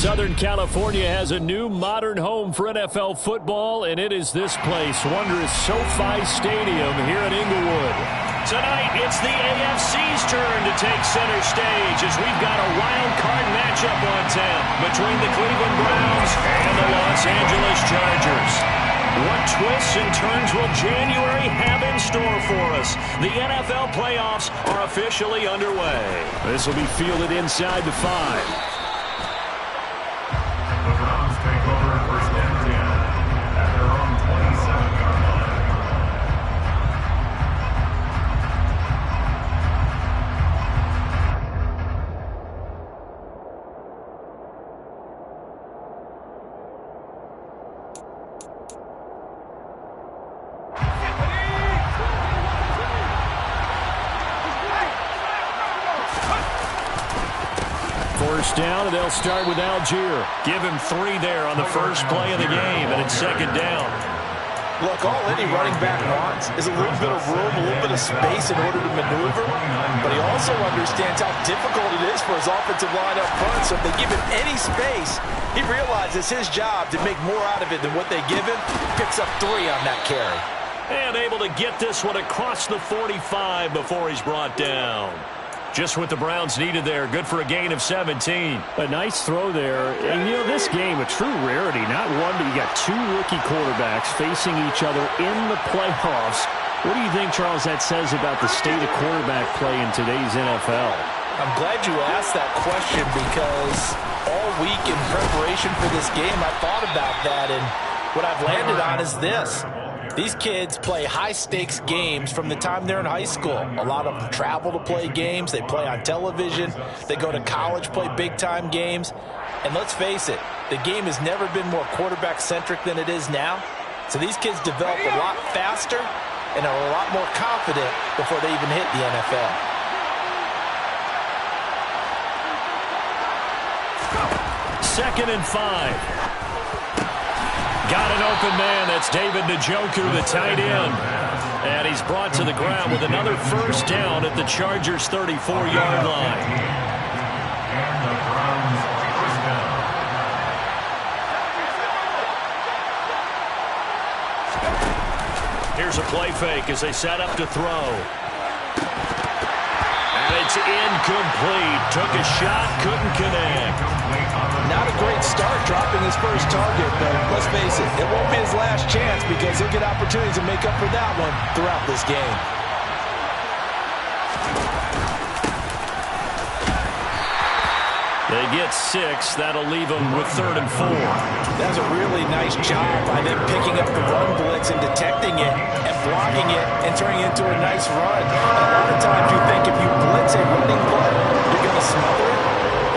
Southern California has a new modern home for NFL football, and it is this place, wondrous SoFi Stadium here in Inglewood. Tonight, it's the AFC's turn to take center stage as we've got a wild card matchup on tap between the Cleveland Browns and the Los Angeles Chargers. What twists and turns will January have in store for us? The NFL playoffs are officially underway. This will be fielded inside the 5. Take over first and 10 at their own 27-yard line. First down, and they'll start with Algier. Give him 3 there on the first play of the game, and it's second down. Look, all any running back wants is a little bit of room, a little bit of space in order to maneuver, but he also understands how difficult it is for his offensive line up front, so if they give him any space, he realizes his job to make more out of it than what they give him. Picks up 3 on that carry. And able to get this one across the 45 before he's brought down. Just what the Browns needed there. Good for a gain of 17. A nice throw there. And, you know, this game, a true rarity. Not one, but you got 2 rookie quarterbacks facing each other in the playoffs. What do you think, Charles, that says about the state of quarterback play in today's NFL? I'm glad you asked that question because all week in preparation for this game, I thought about that, and what I've landed on is this. These kids play high-stakes games from the time they're in high school. A lot of them travel to play games. They play on television. They go to college, play big-time games. And let's face it, the game has never been more quarterback-centric than it is now. So these kids develop a lot faster and are a lot more confident before they even hit the NFL. Second and 5. Got an open man. That's David Njoku, the tight end. And he's brought to the ground with another first down at the Chargers' 34-yard line. And the Browns first down. Here's a play fake as they set up to throw. And it's incomplete. Took a shot, couldn't connect. Not a great start dropping his first target, but let's face it, it won't be his last chance because he'll get opportunities to make up for that one throughout this game. They get 6. That'll leave them with 3rd and 4. That's a really nice job by them picking up the run blitz and detecting it and blocking it and turning it into a nice run. And a lot of times you think if you blitz a running play, you're going to smother it.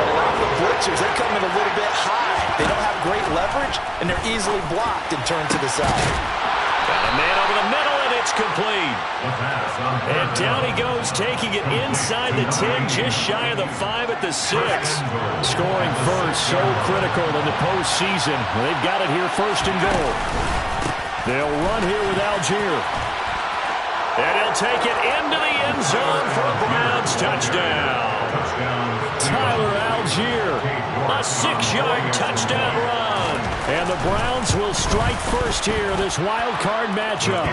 But a lot of the blitzers, they come in a little bit high. They don't have great leverage, and they're easily blocked and turned to the side. Got a man over the middle, and it's complete. And down he goes, taking it inside the 10, just shy of the 5 at the 6. Scoring first, so critical in the postseason. They've got it here first and goal. They'll run here with Algier. And he'll take it into the end zone for a Browns touchdown. Tyler Algier, a 6-yard touchdown run. And the Browns will strike first here, this wild card matchup.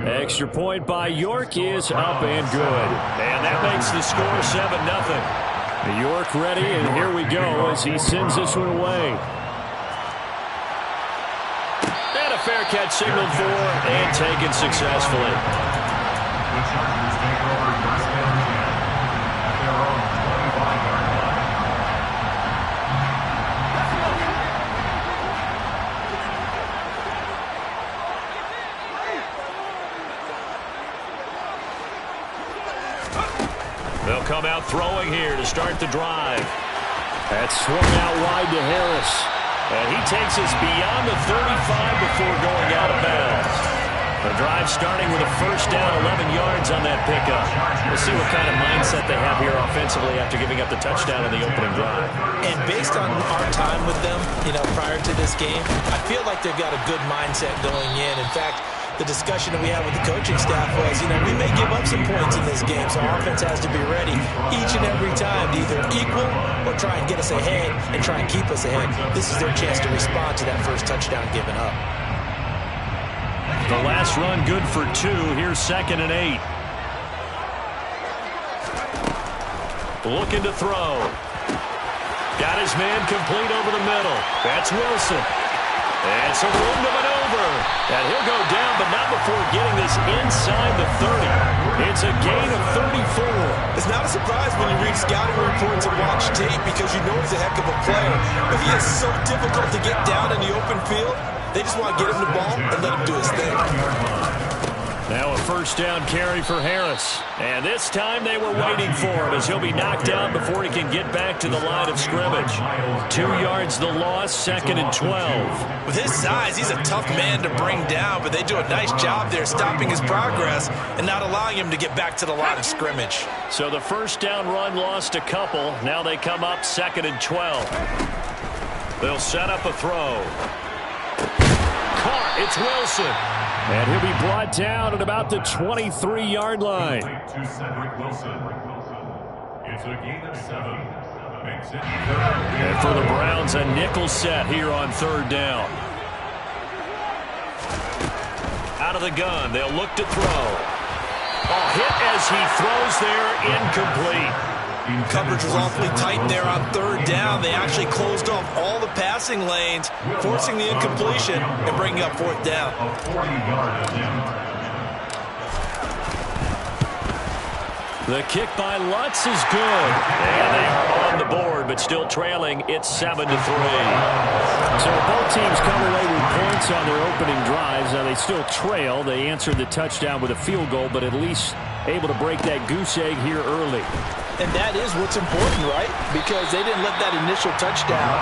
Extra point by York is up and good. And that makes the score 7-0. York ready, and here we go as he sends this one away. And a fair catch signaled for and taken successfully. The Chargers take over first and 10 at their own 25-yard line. They'll come out throwing here to start the drive. That's swung out wide to Harris. And he takes us beyond the 35 before going out of bounds. The drive starting with a first down, 11 yards on that pickup. We'll see what kind of mindset they have here offensively after giving up the touchdown in the opening drive. And based on our time with them, prior to this game, I feel like they've got a good mindset going in. In fact, the discussion that we had with the coaching staff was, we may give up some points in this game, so offense has to be ready each and every time to either equal or try and get us ahead and try and keep us ahead. This is their chance to respond to that first touchdown given up. The last run good for 2. Here's 2nd and 8. Looking to throw. Got his man complete over the middle. That's Wilson. And some room to maneuver. And he'll go down, but not before getting this inside the 30. It's a gain of 34. It's not a surprise when you read scouting reports and watch tape because you know he's a heck of a player. But he is so difficult to get down in the open field. They just want to get him the ball and let him do his thing. Now a first down carry for Harris. And this time they were waiting for him as he'll be knocked down before he can get back to the line of scrimmage. 2 yards the loss, 2nd and 12. With his size, he's a tough man to bring down, but they do a nice job there stopping his progress and not allowing him to get back to the line of scrimmage. So the first down run lost a couple. Now they come up 2nd and 12. They'll set up a throw. Caught, it's Wilson. And he'll be brought down at about the 23-yard line. To Cedric Wilson. It's a gain of 7. Makes it And for the Browns, a nickel set here on 3rd down. Out of the gun, they'll look to throw. Hit as he throws there, incomplete. Coverage was awfully tight there on 3rd down. They actually closed off all the passing lanes, forcing the incompletion and bringing up 4th down. a 40-yard attempt. The kick by Lutz is good. And they are on the board, but still trailing. It's 7-3. So both teams come away with points on their opening drives. Now they still trail. They answered the touchdown with a field goal, but at least able to break that goose egg here early. And that is what's important, right? Because they didn't let that initial touchdown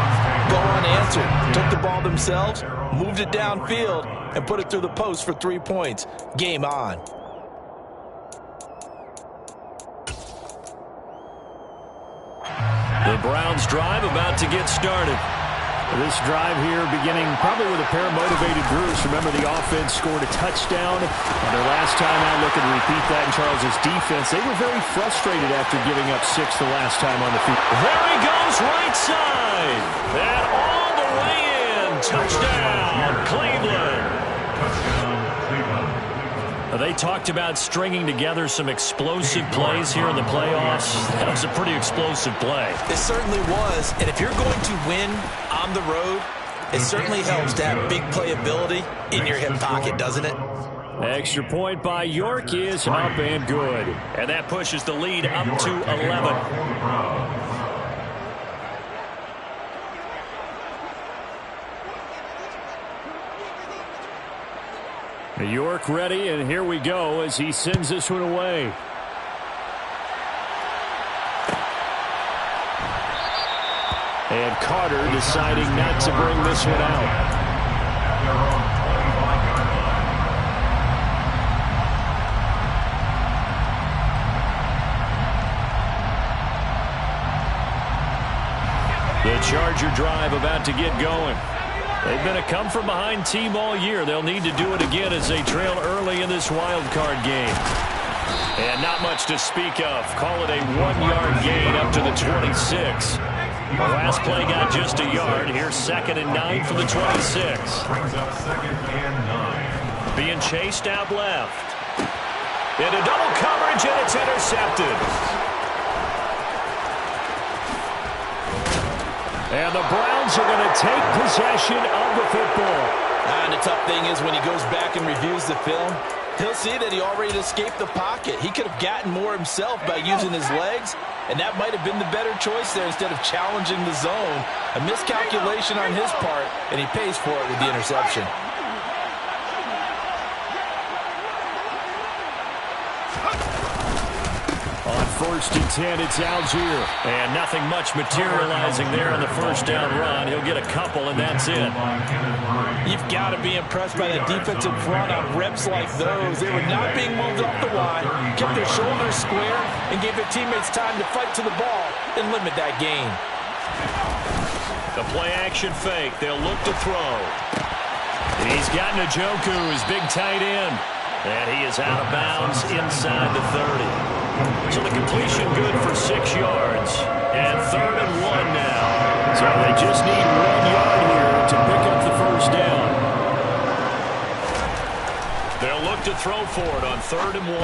go unanswered. Took the ball themselves, moved it downfield, and put it through the post for 3 points. Game on. The Browns drive about to get started. This drive here beginning probably with a pair of motivated Bruce. Remember, the offense scored a touchdown on their last time out. Look and repeat that in Charles's defense. They were very frustrated after giving up 6 the last time on the field. There he goes, right side. And all the way in. Touchdown, Cleveland. Touchdown, Cleveland. They talked about stringing together some explosive plays here in the playoffs. That was a pretty explosive play. It certainly was. And if you're going to win on the road, it certainly helps to have big playability in your hip pocket, doesn't it? Extra point by York is up and good. And that pushes the lead up to 11. York ready, and here we go as he sends this one away. And Carter deciding not to bring this one out. The Charger drive about to get going. They've been a come-from-behind team all year. They'll need to do it again as they trail early in this wild card game. And not much to speak of. Call it a 1-yard gain up to the 26. The last play got just a yard. Here's 2nd and 9 from the 26. Brings up 2nd and 9. Being chased out left. Into double coverage, and it's intercepted. And the Browns are going to take possession of the football. And the tough thing is when he goes back and reviews the film, he'll see that he already escaped the pocket. He could have gotten more himself by using his legs, and that might have been the better choice there instead of challenging the zone. A miscalculation on his part, and he pays for it with the interception. On 1st and 10, it's Algier. And nothing much materializing there on the first down run. He'll get a couple, and that's it. You've got to be impressed by the defensive front on reps like those. They were not being moved off the line, kept their shoulders square, and gave their teammates time to fight to the ball and limit that gain. The play-action fake. They'll look to throw. And he's got Njoku, his big tight end. And he is out of bounds inside the 30. So the completion good for 6 yards. And 3rd and 1 now. So they just need 1 yard here to pick up the first down. They'll look to throw for it on 3rd and 1.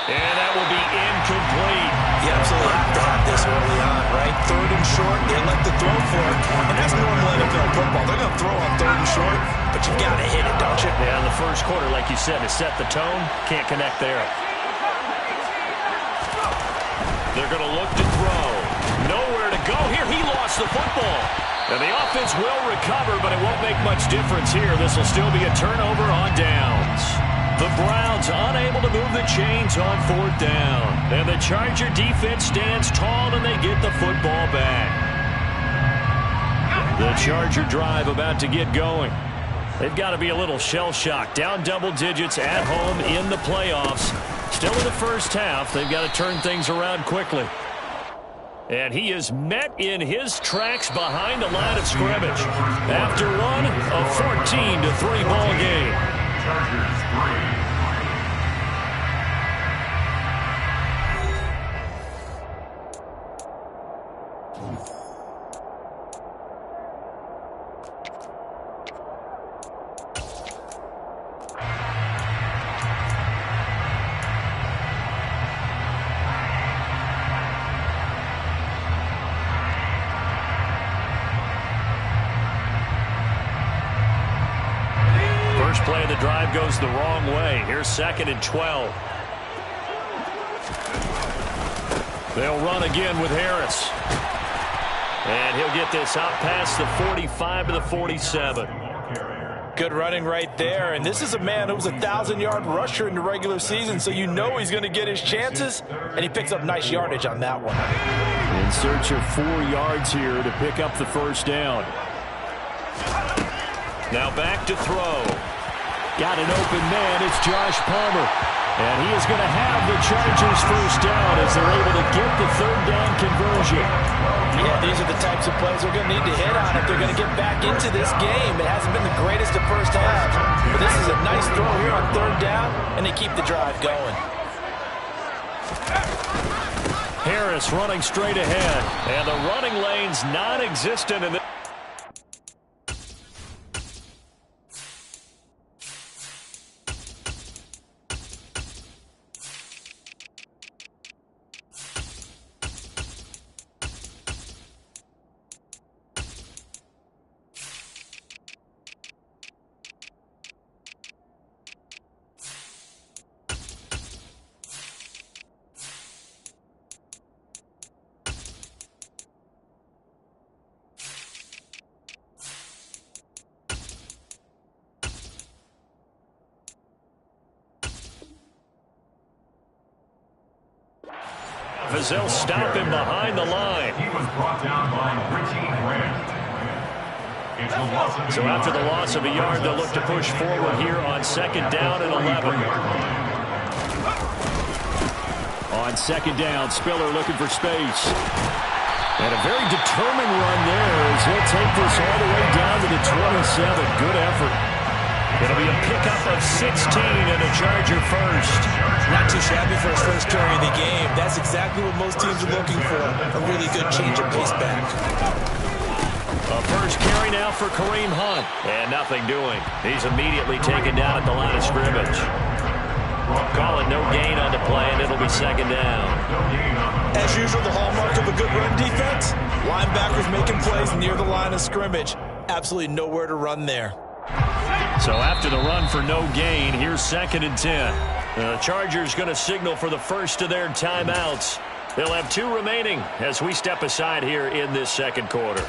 And that will be incomplete. You absolutely have to have this early on, right? 3rd and short, they elect to throw for it. And that's normal NFL football. They're going to throw on 3rd and short, but you've got to hit it, don't you? Yeah, in the first quarter, like you said, to set the tone, can't connect there. They're going to look to throw. Nowhere to go here. He lost the football. And the offense will recover, but it won't make much difference here. This will still be a turnover on downs. The Browns unable to move the chains on 4th down. And the Charger defense stands tall and they get the football back. The Charger drive about to get going. They've got to be a little shell-shocked. Down double digits at home in the playoffs. Still in the first half. They've got to turn things around quickly. And he is met in his tracks behind the line of scrimmage. After one, a 14-3 ball game. Chargers 3. Play of the drive goes the wrong way. Here's 2nd and 12. They'll run again with Harris. And he'll get this out past the 45 to the 47. Good running right there. And this is a man who was a 1,000-yard rusher in the regular season, so you know he's going to get his chances. And he picks up nice yardage on that one. In search of 4 yards here to pick up the first down. Now back to throw. Got an open man. It's Josh Palmer. And he is going to have the Chargers first down as they're able to get the 3rd down conversion. Yeah, these are the types of plays they're going to need to hit on if they're going to get back into this game. It hasn't been the greatest of first half, but this is a nice throw here on 3rd down, and they keep the drive going. Harris running straight ahead, and the running lane's non-existent in the as they'll stop him behind the line. He was brought down by Richie Grant. So after the loss of a yard, they'll look to push forward here on 2nd down and 11. On 2nd down, Spiller looking for space. And a very determined run there as he'll take this all the way down to the 27. Good effort. It'll be a pickup of 16 and a Charger first. Not too shabby for his first carry of the game. That's exactly what most teams are looking for. A really good change of pace back. A first carry now for Kareem Hunt. And nothing doing. He's immediately taken down at the line of scrimmage. Call it no gain on the play, and it'll be 2nd down. As usual, the hallmark of a good run defense, linebackers making plays near the line of scrimmage. Absolutely nowhere to run there. So after the run for no gain, here's 2nd and 10. The Chargers going to signal for the first of their timeouts. They'll have 2 remaining as we step aside here in this 2nd quarter.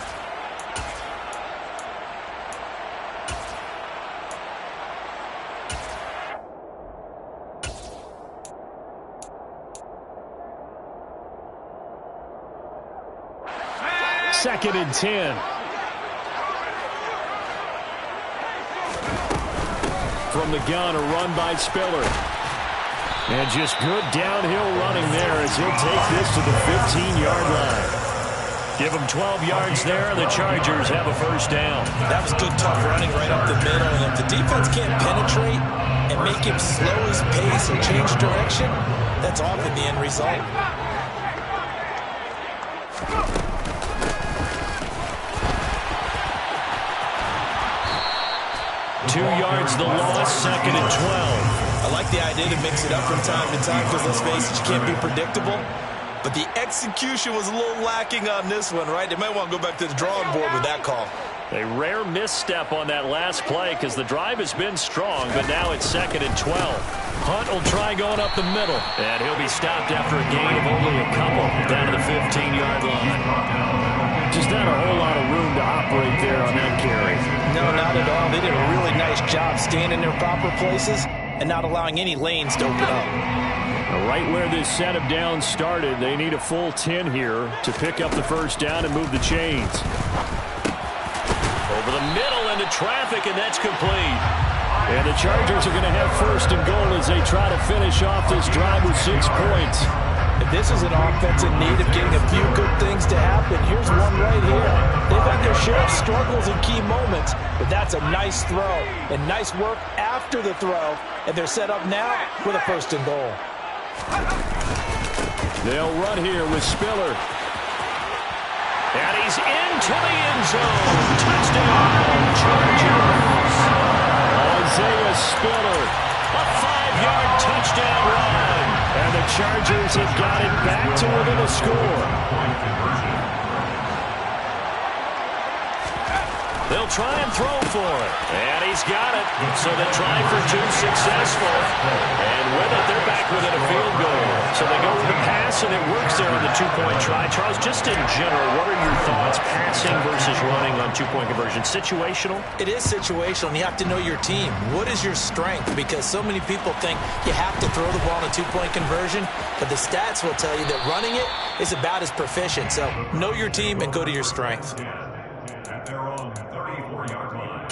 Second and 10. From the gun, a run by Spiller. And just good downhill running there as he'll take this to the 15-yard line. Give them 12 yards there, and the Chargers have a first down. That was good, tough running right up the middle. And if the defense can't penetrate and make him slow his pace or change direction, that's often the end result. 2 yards the loss, 2nd and 12. I like the idea to mix it up from time to time because, let's face it, you can't be predictable. But the execution was a little lacking on this one, right? They might want to go back to the drawing board with that call. A rare misstep on that last play because the drive has been strong, but now it's 2nd and 12. Hunt will try going up the middle, and he'll be stopped after a gain of only a couple down to the 15-yard line. Just not a whole lot of room to operate there on that carry. No, not at all. They did a really nice job staying in their proper places and not allowing any lanes to open up. Right where this set of downs started, they need a full 10 here to pick up the first down and move the chains. Over the middle into traffic, and that's complete. And the Chargers are going to have first and goal as they try to finish off this drive with 6 points. If this is an offense in need of getting a few good things to happen, here's one right here. They've had their share of struggles in key moments, but that's a nice throw and nice work after the throw, and they're set up now with a first and goal. They'll run here with Spiller. And he's into the end zone. Touchdown, Chargers. Isaiah Spiller, a 5-yard touchdown run. And the Chargers have got it back to within a score. They'll try and throw for it. And he's got it. So the try for 2 successful. And with it, they're back within a field goal. So they go with the pass, and it works there on the 2-point try. Charles, just in general, what are your thoughts, passing versus running on 2-point conversion? Situational? It is situational, and you have to know your team. What is your strength? Because so many people think you have to throw the ball on a 2-point conversion, but the stats will tell you that running it is about as proficient. So know your team and go to your strength. At their own 34-yard line.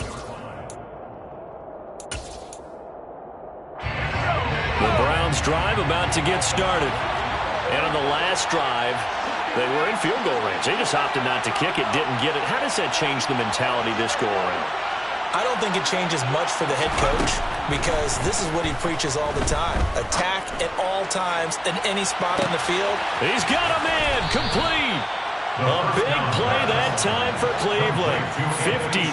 The Browns drive about to get started. And on the last drive, they were in field goal range. They just opted not to kick it, didn't get it. How does that change the mentality this go around? I don't think it changes much for the head coach because this is what he preaches all the time. Attack at all times in any spot on the field. He's got a man complete. A big play that time for Cleveland. 53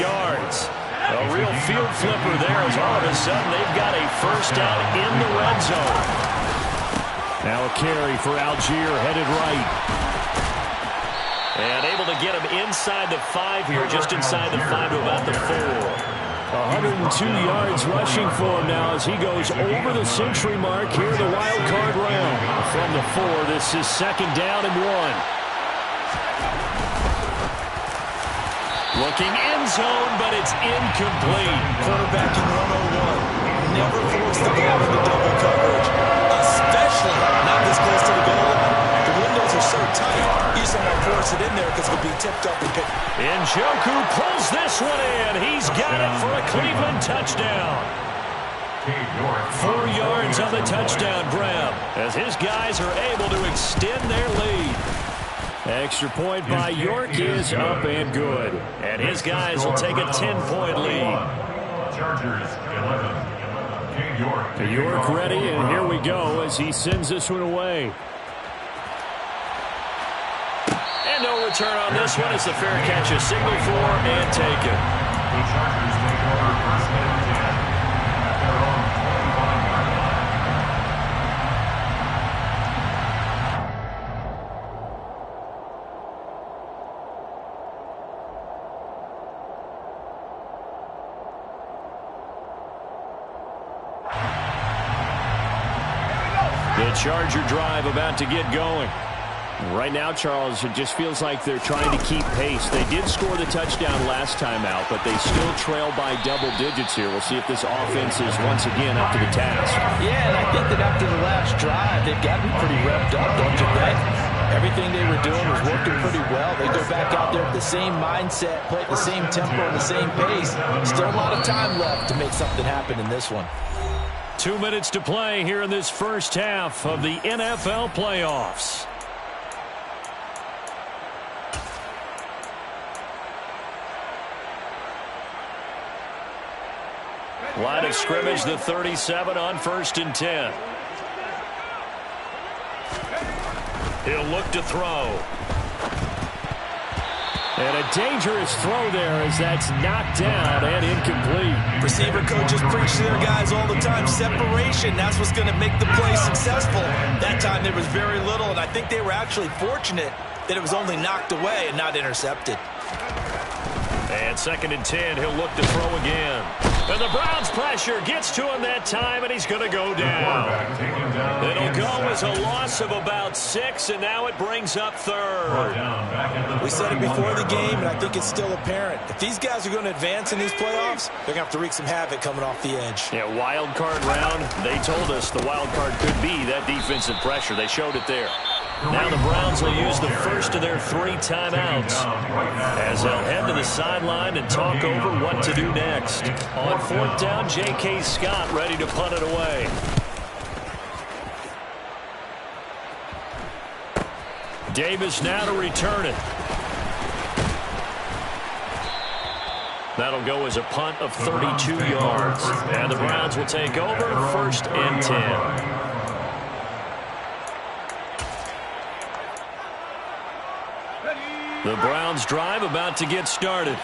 yards. A real field flipper there as all of a sudden they've got a first down in the red zone. Now a carry for Algier headed right. And able to get him inside the 5 here, just inside the 5 to about the 4. 102 yards rushing for him now as he goes over the century mark here in the wild card round. From the 4, this is 2nd down and 1. Looking end zone, but it's incomplete. Quarterbacking 101. Never force the ball into double coverage, especially not this close to the goal line. The windows are so tight, you just don't want to force it in there because it'll be tipped up and picked. Njoku pulls this one in. He's got it for a Cleveland touchdown. 4 yards on the touchdown grab as his guys are able to extend their lead. Extra point by York is up and good. And his guys will take a 10-point lead. Chargers 11. York ready, and here we go as he sends this one away. And no return on this one as the fair catch is signaled for and taken. The Chargers take over first and 10 at their own 25-yard line. The Charger drive about to get going. Right now, Charles, it just feels like they're trying to keep pace. They did score the touchdown last time out, but they still trail by double digits here. We'll see if this offense is once again up to the task. Yeah, and I think that after the last drive, they've gotten pretty revved up, don't you think? Everything they were doing was working pretty well. They go back out there with the same mindset, play at the same tempo and the same pace. Still a lot of time left to make something happen in this one. 2 minutes to play here in this first half of the NFL playoffs. Line of scrimmage, the 37 on 1st and 10. He'll look to throw. And a dangerous throw there as that's knocked down and incomplete. Receiver coaches preach to their guys all the time. Separation, that's what's going to make the play successful. That time there was very little, and I think they were actually fortunate that it was only knocked away and not intercepted. And 2nd and 10, he'll look to throw again. And the Browns pressure gets to him that time, and he's going to go down. It'll go as a loss of about 6, and now it brings up 3rd. We said it before the game, and I think it's still apparent. If these guys are going to advance in these playoffs, they're going to have to wreak some havoc coming off the edge. Yeah, wild card round. They told us the wild card could be that defensive pressure. They showed it there. Now the Browns will use the first of their 3 timeouts as they'll head to the sideline and talk over what to do next. On 4th down, J.K. Scott ready to punt it away. Davis now to return it. That'll go as a punt of 32 yards. And the Browns will take over 1st and 10. The Browns drive about to get started.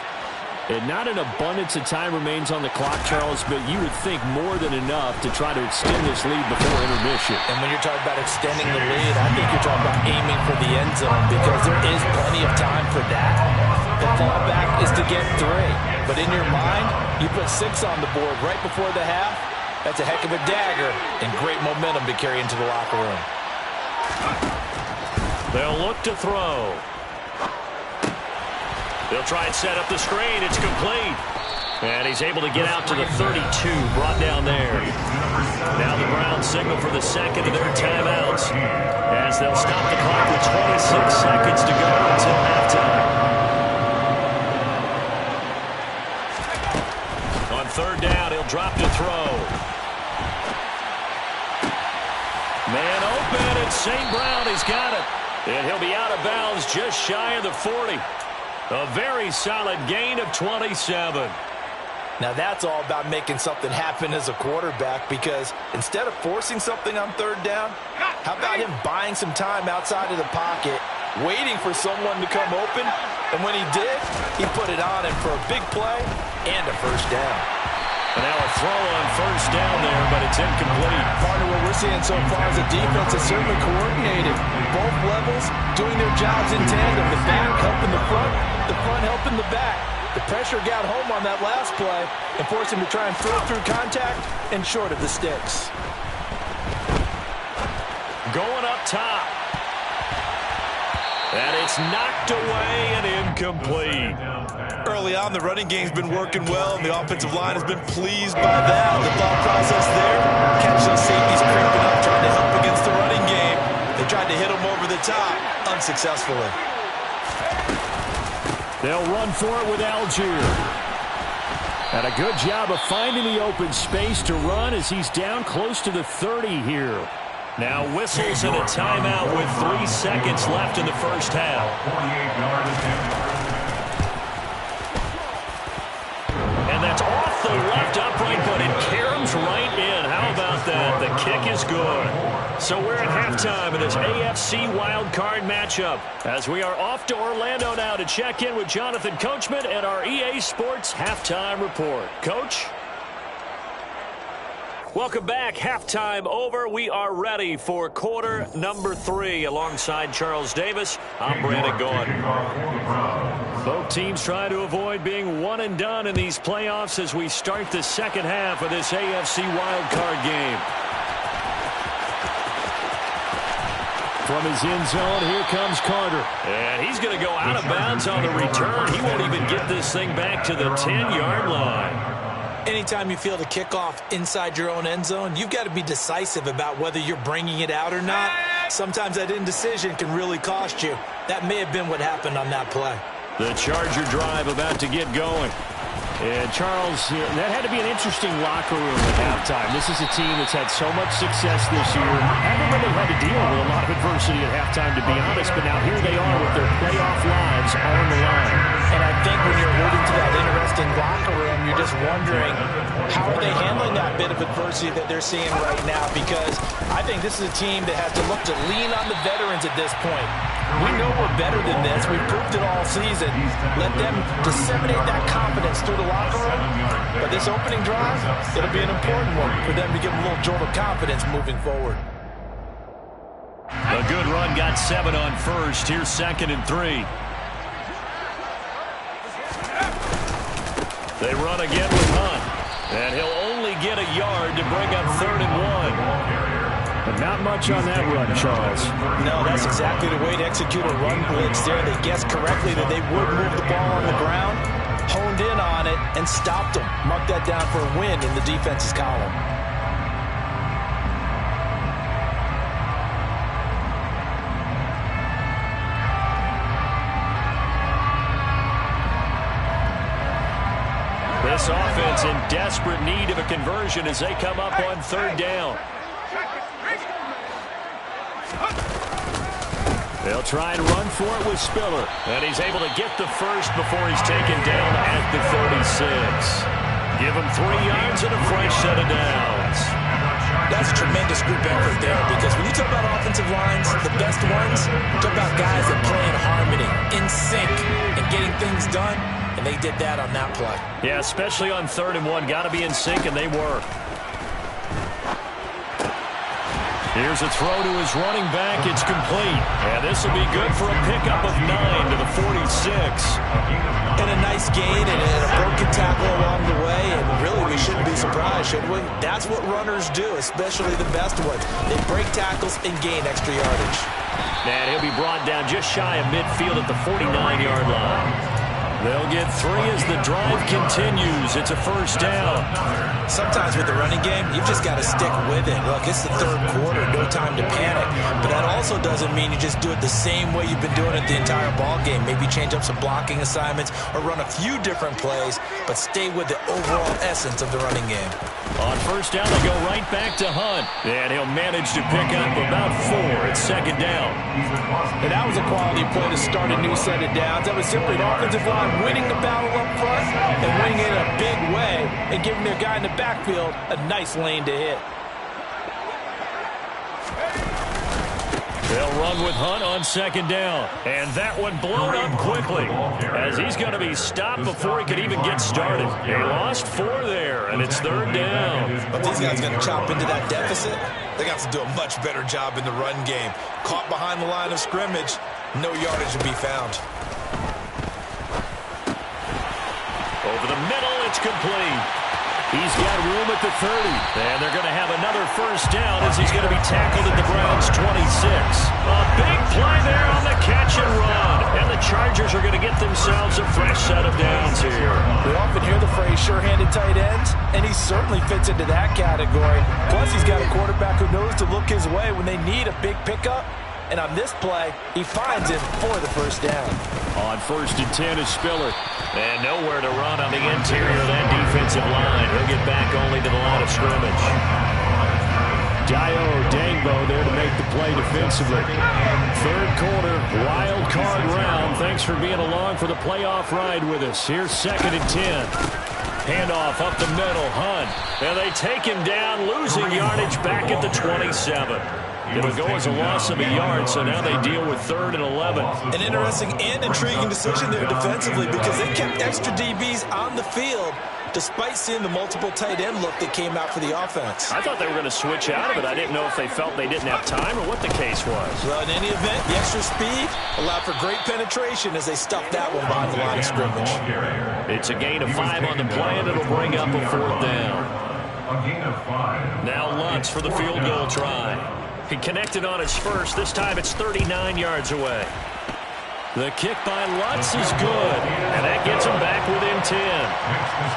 And not an abundance of time remains on the clock, Charles, but you would think more than enough to try to extend this lead before intermission. And when you're talking about extending the lead, I think you're talking about aiming for the end zone because there is plenty of time for that. The fallback is to get 3. But in your mind, you put 6 on the board right before the half. That's a heck of a dagger and great momentum to carry into the locker room. They'll look to throw. They'll try and set up the screen. It's complete. And he's able to get out to the 32, brought down there. Now the Browns signal for the 2nd of their timeouts as they'll stop the clock with 26 seconds to go until halftime. On 3rd down, he'll drop to throw. Man open, and St. Brown, he's got it. And he'll be out of bounds just shy of the 40. A very solid gain of 27. Now that's all about making something happen as a quarterback because instead of forcing something on 3rd down, how about him buying some time outside of the pocket, waiting for someone to come open, and when he did, he put it on him for a big play and a 1st down. And now a throw on 1st down there, but it's incomplete. Partner, what we're seeing so far is the defense is certainly coordinated. Both levels doing their jobs in tandem. The back helping the front helping the back. The pressure got home on that last play and forced him to try and throw through contact and short of the sticks. Going up top. And it's knocked away and incomplete. Early on, the running game's been working well, and the offensive line has been pleased by that. The thought process there, catch those safeties creeping up, trying to help against the running game. They tried to hit them over the top, unsuccessfully. They'll run for it with Algier. And a good job of finding the open space to run as he's down close to the 30 here. Now whistles and a timeout with 3 seconds left in the 1st half. And that's off the left upright, but it caroms right in. How about that? The kick is good. So we're at halftime in this AFC wildcard matchup as we are off to Orlando now to check in with Jonathan Coachman and our EA Sports Halftime Report. Coach? Welcome back. Halftime over. We are ready for quarter number 3 alongside Charles Davis. I'm Brandon Gaudin. Both teams try to avoid being one and done in these playoffs as we start the 2nd half of this AFC wildcard game. From his end zone, here comes Carter. And he's going to go out of bounds on the return. He won't even get this thing back to the 10-yard line. Anytime you feel the kickoff inside your own end zone, you've got to be decisive about whether you're bringing it out or not. Sometimes that indecision can really cost you. That may have been what happened on that play. The Charger drive about to get going. And, Charles, that had to be an interesting locker room at halftime. This is a team that's had so much success this year. Haven't really had to deal with a lot of adversity at halftime, to be honest, but now here they are with their playoff lives on the line. And I think when you're alluding to that interesting locker room, you're just wondering, how are they handling that bit of adversity that they're seeing right now? Because I think this is a team that has to look to lean on the veterans at this point. We know we're better than this. We've proved it all season. Let them disseminate that confidence through the locker room. But this opening drive, it'll be an important one for them to give them a little jolt of confidence moving forward. A good run, got 7 on first. Here's 2nd and 3. They run again with Hunt. And he'll only get a yard to bring up 3rd and 1. But not much on that run, Charles. No, that's exactly the way to execute a run blitz there. They guessed correctly that they would move the ball on the ground, honed in on it, and stopped them. Mark that down for a win in the defense's column. This offense in desperate need of a conversion as they come up on 3rd down. They'll try and run for it with Spiller. And he's able to get the first before he's taken down at the 36. Give him 3 yards and a fresh set of downs. That's a tremendous group effort there, because when you talk about offensive lines, the best ones, talk about guys that play in harmony, in sync, and getting things done. And they did that on that play. Yeah, especially on 3rd and 1. Got to be in sync, and they were. Here's a throw to his running back. It's complete. And this will be good for a pickup of 9 to the 46. And a nice gain and a broken tackle along the way. And really, we shouldn't be surprised, should we? That's what runners do, especially the best ones. They break tackles and gain extra yardage. And he'll be brought down just shy of midfield at the 49-yard line. They'll get 3 as the drive continues. It's a 1st down. Sometimes with the running game, you've just got to stick with it. Look, it's the 3rd quarter, no time to panic. But that also doesn't mean you just do it the same way you've been doing it the entire ball game. Maybe change up some blocking assignments or run a few different plays, but stay with the overall essence of the running game. On 1st down, they go right back to Hunt. And he'll manage to pick up about 4 at 2nd down. And that was a quality play to start a new set of downs. That was simply an offensive line winning the battle up front and winning it in a big way and giving their guy in the backfield a nice lane to hit. They'll run with Hunt on 2nd down. And that one blown up quickly as he's going to be stopped before he could even get started. They lost 4 there, and it's 3rd down. But these guys going to chop into that deficit? They got to do a much better job in the run game. Caught behind the line of scrimmage, no yardage to be found. Over the middle, it's complete. He's got room at the 30. And they're going to have another 1st down as he's going to be tackled at the Browns' 26. A big play there on the catch and run. And the Chargers are going to get themselves a fresh set of downs here. We often hear the phrase sure-handed tight ends, and he certainly fits into that category. Plus, he's got a quarterback who knows to look his way when they need a big pickup. And on this play, he finds him for the 1st down. On 1st and 10 is Spiller. And nowhere to run on the interior of that defensive line. He'll get back only to the line of scrimmage. Dayo Dangbo there to make the play defensively. 3rd quarter, wild card round. Thanks for being along for the playoff ride with us. Here's 2nd and 10. Handoff up the middle, Hunt. And they take him down, losing yardage back at the 27. It'll go as a loss of a yard, so now they deal with 3rd and 11. An interesting and intriguing decision there defensively, because they kept extra DBs on the field despite seeing the multiple tight end look that came out for the offense. I thought they were going to switch out of it. I didn't know if they felt they didn't have time or what the case was. Well, in any event, the extra speed allowed for great penetration as they stuffed that one behind the line of scrimmage. It's a gain of 5 on the play, and it'll bring up a 4th down. A gain of 5. Now Lutz for the field goal try. He connected on his first. This time it's 39 yards away. The kick by Lutz is good, and that gets him back within 10.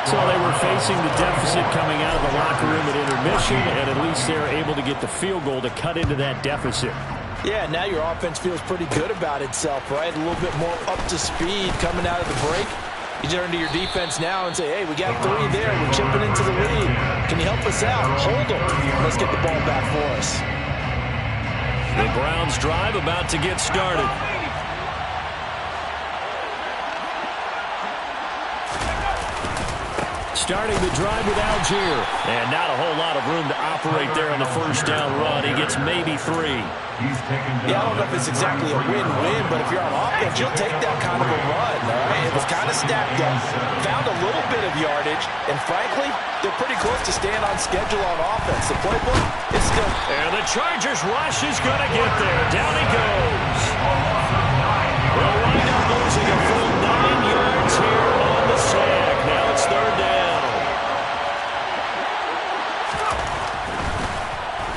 So they were facing the deficit coming out of the locker room at intermission, and at least they were able to get the field goal to cut into that deficit. Yeah, now your offense feels pretty good about itself, right? A little bit more up to speed coming out of the break. You turn to your defense now and say, hey, we got 3 there. We're chipping into the lead. Can you help us out? Hold them. Let's get the ball back for us. The Browns drive about to get started. Starting the drive with Algier. And not a whole lot of room to operate there on the first down run. He gets maybe 3. Yeah, I don't know if it's exactly a win-win, but if you're on offense, you'll take that kind of a run, all right? It was kind of stacked up, found a little bit of yardage, and frankly, they're pretty close to staying on schedule on offense. The playbook is still... And the Chargers rush is going to get there. Down he goes. They'll wind up losing a full 9 yards here on the sack. Now it's 3rd down.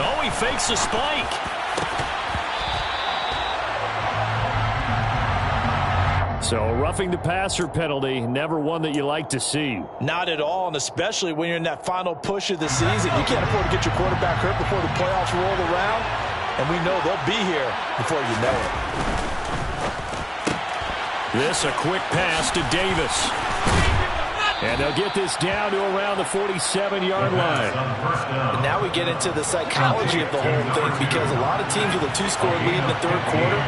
Oh, he fakes a spike. So roughing the passer penalty, never one that you like to see. Not at all, and especially when you're in that final push of the season. You can't afford to get your quarterback hurt before the playoffs roll around, and we know they'll be here before you know it. This a quick pass to Davis. And they'll get this down to around the 47-yard line. And now we get into the psychology of the whole thing, because a lot of teams with a 2-score lead in the 3rd quarter,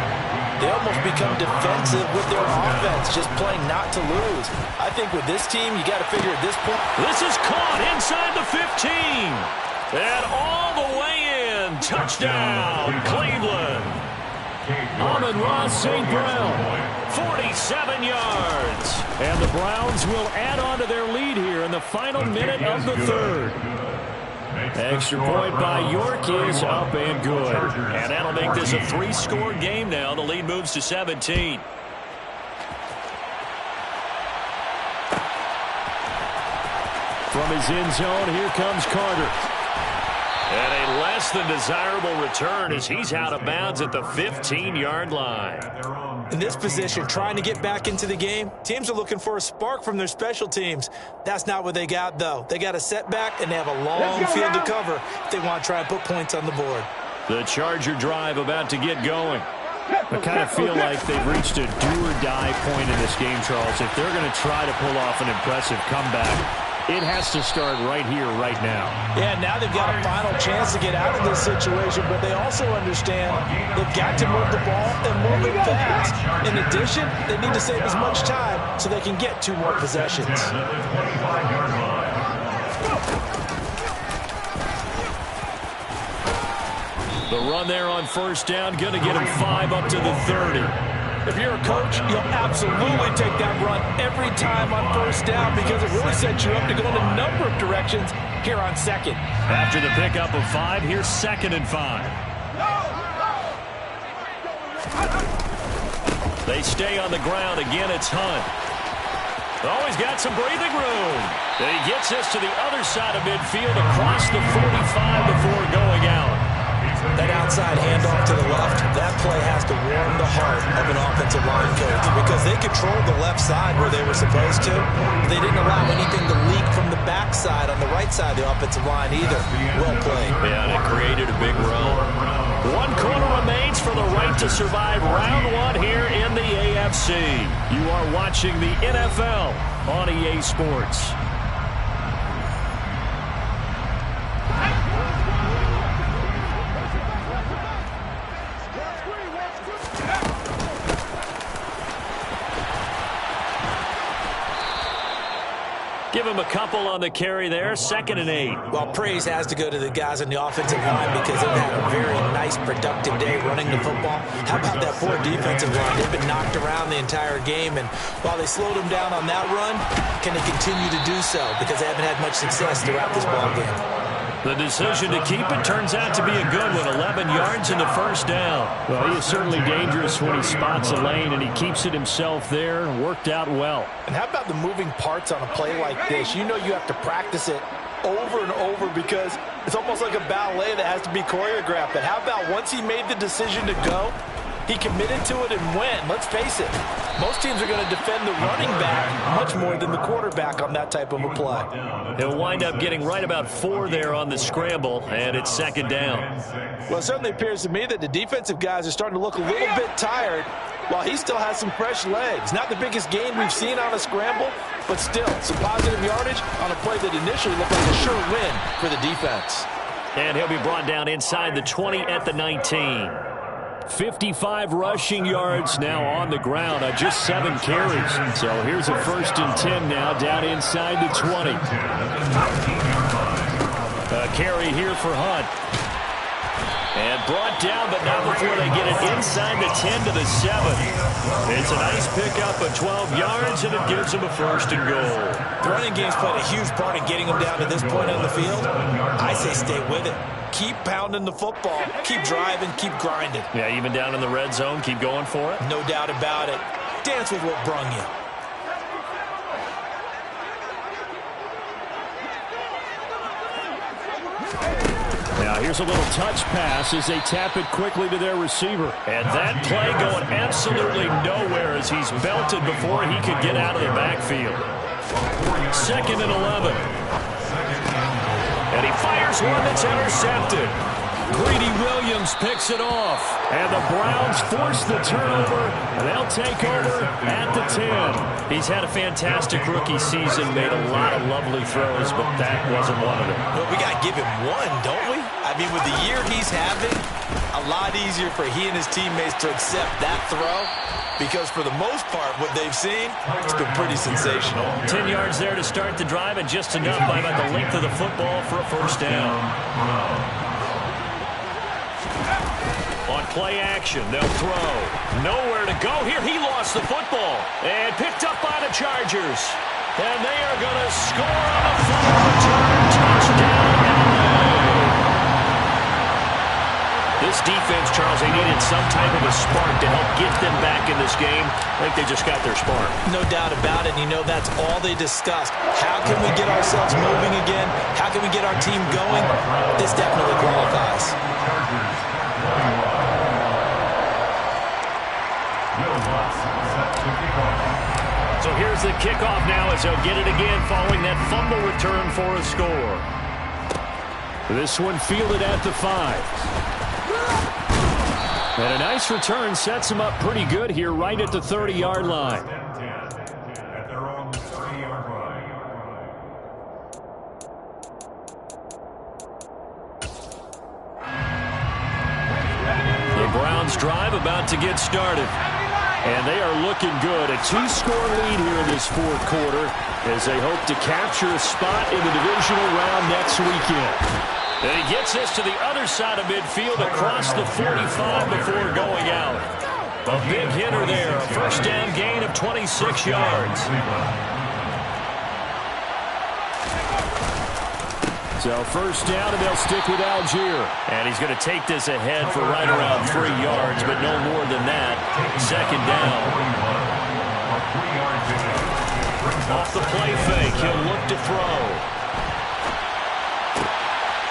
they almost become defensive with their offense, just playing not to lose. I think with this team, you got to figure at this point. This is caught inside the 15. And all the way in. Touchdown, Cleveland. Amon-Ra St. Brown, 47 yards. And the Browns will add on to their lead here in the final minute of the 3rd. Extra point by York is up and good. And that'll make this a 3-score game now. The lead moves to 17. From his end zone, here comes Carter. And a less than desirable return as he's out of bounds at the 15-yard line. In this position, trying to get back into the game, teams are looking for a spark from their special teams. That's not what they got, though. They got a setback, and they have a long field to cover if they want to try and put points on the board. The Charger drive about to get going. I kind of feel like they've reached a do-or-die point in this game, Charles. If they're going to try to pull off an impressive comeback, it has to start right here, right now. Yeah, now they've got a final chance to get out of this situation, but they also understand they've got to move the ball and move it fast. In addition, they need to save as much time so they can get 2 more possessions. The run there on first down, going to get him 5 up to the 30. If you're a coach, you'll absolutely take that run every time on first down because it really sets you up to go in a number of directions here on 2nd. After the pickup of 5, here's 2nd and 5. They stay on the ground. Again, it's Hunt. Oh, he's got some breathing room. And he gets this to the other side of midfield across the 45 before going out. That outside handoff to the left, that play has to warm the heart of an offensive line coach because they controlled the left side where they were supposed to. They didn't allow anything to leak from the backside on the right side of the offensive line either. Well played. Yeah, and it created a big run. 1 quarter remains for the right to survive round 1 here in the AFC. You are watching the NFL on EA Sports. Give him a couple on the carry there. 2nd and 8. Well, praise has to go to the guys on the offensive line because they've had a very nice, productive day running the football. How about that poor defensive line? They've been knocked around the entire game, and while they slowed them down on that run, can they continue to do so? Because they haven't had much success throughout this ballgame. The decision to keep it turns out to be a good one. 11 yards and a first down. Well, he is certainly dangerous when he spots a lane, and he keeps it himself there. Worked out well. And how about the moving parts on a play like this? You know you have to practice it over and over because it's almost like a ballet that has to be choreographed. But how about once he made the decision to go, he committed to it and went. Let's face it, most teams are going to defend the running back much more than the quarterback on that type of a play. He'll wind up getting right about 4 there on the scramble, and it's 2nd down. Well, it certainly appears to me that the defensive guys are starting to look a little bit tired while he still has some fresh legs. Not the biggest gain we've seen on a scramble, but still, some positive yardage on a play that initially looked like a sure win for the defense. And he'll be brought down inside the 20 at the 19. 55 rushing yards now on the ground on just 7 carries. So here's a 1st and 10 now down inside the 20. A carry here for Hunt. And brought down, but not before they get it inside the 10 to the 7. It's a nice pickup of 12 yards, and it gives them a 1st and goal. The running game's played a huge part in getting them down to this point on the field. I say stay with it. Keep pounding the football. Keep driving. Keep grinding. Yeah, even down in the red zone, keep going for it. No doubt about it. Dance with what brung you. Now here's a little touch pass as they tap it quickly to their receiver. And that play going absolutely nowhere as he's belted before he could get out of the backfield. 2nd and 11. And he fires one that's intercepted. Greedy Williams picks it off. And the Browns force the turnover. And they'll take over at the 10. He's had a fantastic rookie season, made a lot of lovely throws, but that wasn't one of them. Well, we got to give him one, don't we? I mean, with the year he's having, a lot easier for he and his teammates to accept that throw. Because for the most part, what they've seen, it's been pretty sensational. 10 yards there to start the drive, and just enough by about the length of the football for a 1st down. On play action, they'll throw. Nowhere to go here. He lost the football. And picked up by the Chargers. And they are going to score on a fumble return. Touchdown, LA. This defense, Charles, they needed some type of a spark to help get them back in this game. I think they just got their spark. No doubt about it. And you know, that's all they discussed. How can we get ourselves moving again? How can we get our team going? This definitely qualifies. So here's the kickoff now as they'll get it again following that fumble return for a score. This one fielded at the 5. And a nice return sets him up pretty good here right at the 30-yard line. At their own 30-yard line. The Browns drive about to get started. And they are looking good. A 2-score lead here in this 4th quarter as they hope to capture a spot in the divisional round next weekend. And he gets this to the other side of midfield across the 45 before going out. A big hitter there. A 1st down gain of 26 yards. So 1st down, and they'll stick with Algier. And he's going to take this ahead for right around 3 yards, but no more than that. 2nd down. Off the play fake, he'll look to throw.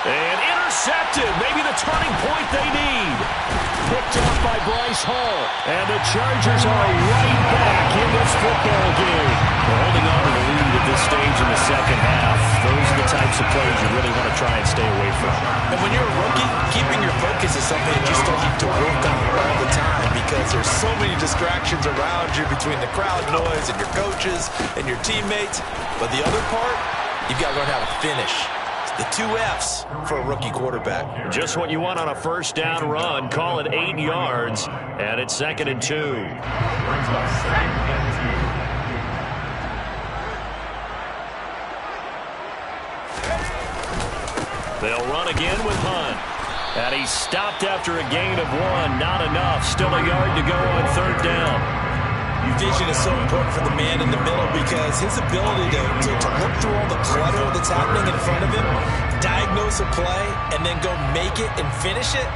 And intercepted. Maybe the turning point they need. Picked up by Bryce Hall. And the Chargers are right back in this football game. They're holding on to the lead at this stage in the 2nd half. Those are the types of plays you really want to try and stay away from. And when you're a rookie, keeping your focus is something that you still have to work on all the time because there's so many distractions around you between the crowd noise and your coaches and your teammates. But the other part, you've got to learn how to finish. The 2 F's for a rookie quarterback. Just what you want on a 1st down run. Call it 8 yards, and it's 2nd and 2. Brings up 2nd and 2. They'll run again with Hunt. And he's stopped after a gain of 1. Not enough. Still a yard to go on 3rd down. Vision is so important for the man in the middle because his ability to look through all the clutter that's happening in front of him, diagnose a play, and then go make it and finish it,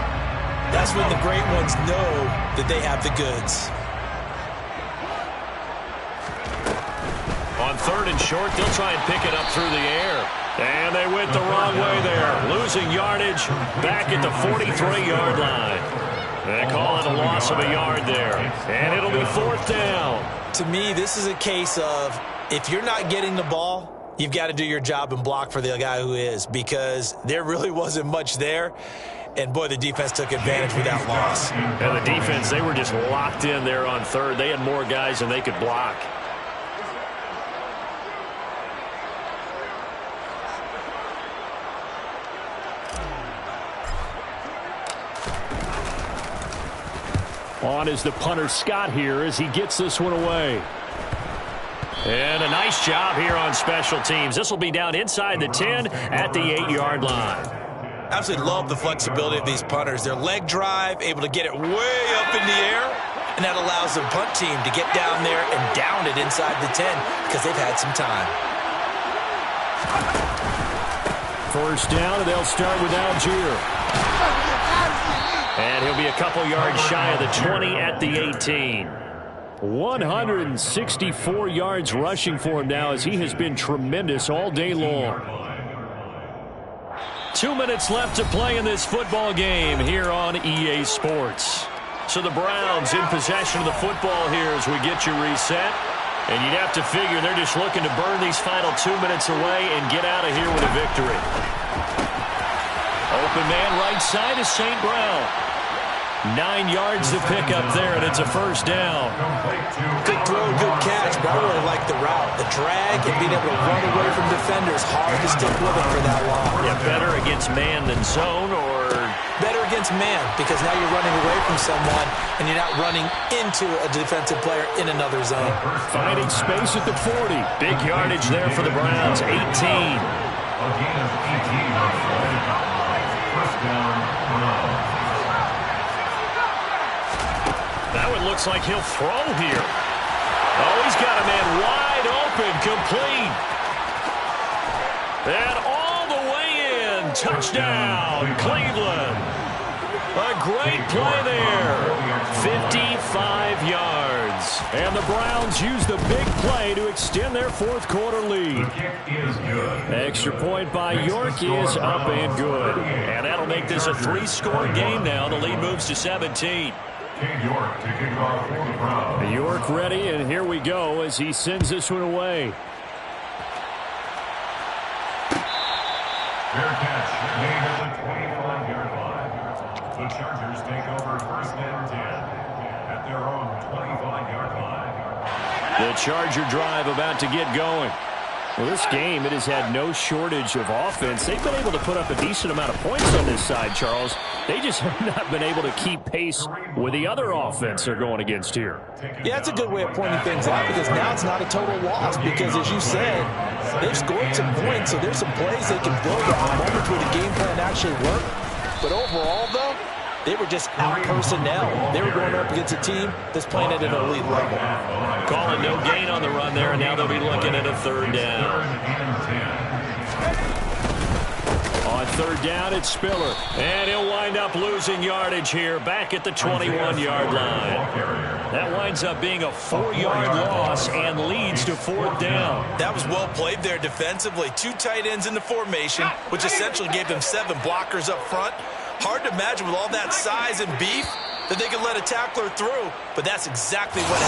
that's when the great ones know that they have the goods. On 3rd and short, they'll try and pick it up through the air. And they went the wrong way there. Losing yardage back at the 43-yard line. They call it a loss of a yard there. And it'll be 4th down. To me, this is a case of if you're not getting the ball, you've got to do your job and block for the guy who is because there really wasn't much there. And, boy, the defense took advantage with that loss. And the defense, they were just locked in there on 3rd. They had more guys than they could block. On is the punter Scott here as he gets this one away. And a nice job here on special teams. This will be down inside the 10 at the 8-yard line. Absolutely love the flexibility of these punters. Their leg drive, able to get it way up in the air, and that allows the punt team to get down there and down it inside the 10 because they've had some time. First down, and they'll start with Algier. And he'll be a couple yards shy of the 20 at the 18. 164 yards rushing for him now as he has been tremendous all day long. 2 minutes left to play in this football game here on EA Sports. So the Browns in possession of the football here as we get you reset. And you'd have to figure they're just looking to burn these final 2 minutes away and get out of here with a victory. Open man right side is St. Brown. 9 yards to pick up there, and it's a first down. Good throw, good catch, but I really like the route. The drag and being able to run away from defenders. Hard to stick with it for that long. Yeah, better against man than zone, or better against man because now you're running away from someone and you're not running into a defensive player in another zone. Finding space at the 40. Big yardage there for the Browns, 18. Again, 18. First down, no. That one looks like he'll throw here. Oh, he's got a man wide open, complete. And all the way in. Touchdown, Cleveland. A great play there. 55 yards. And the Browns use the big play to extend their fourth quarter lead. Extra point by York is up and good. And that'll make this a 3-score game now. The lead moves to 17. York to kick off for the Browns. York ready, and here we go as he sends this one away. Fair catch made at the 25-yard line. The Chargers take over first and 10 at their own 25-yard line. The Charger drive about to get going. Well, this game, it has had no shortage of offense. They've been able to put up a decent amount of points on this side, Charles. They just have not been able to keep pace with the other offense they're going against here. Yeah, that's a good way of pointing things out because now it's not a total loss because, as you said, they've scored some points, so there's some plays they can build on moments where the game plan actually worked. But overall, though, they were just out personnel. They were going up against a team that's playing at an elite level. Calling no gain on the run there, and now they'll be looking at a third down. On third down, it's Spiller. And he'll wind up losing yardage here back at the 21-yard line. That winds up being a 4-yard loss and leads to fourth down. That was well played there defensively. 2 tight ends in the formation, which essentially gave them 7 blockers up front. Hard to imagine with all that size and beef that they could let a tackler through, but that's exactly what happened.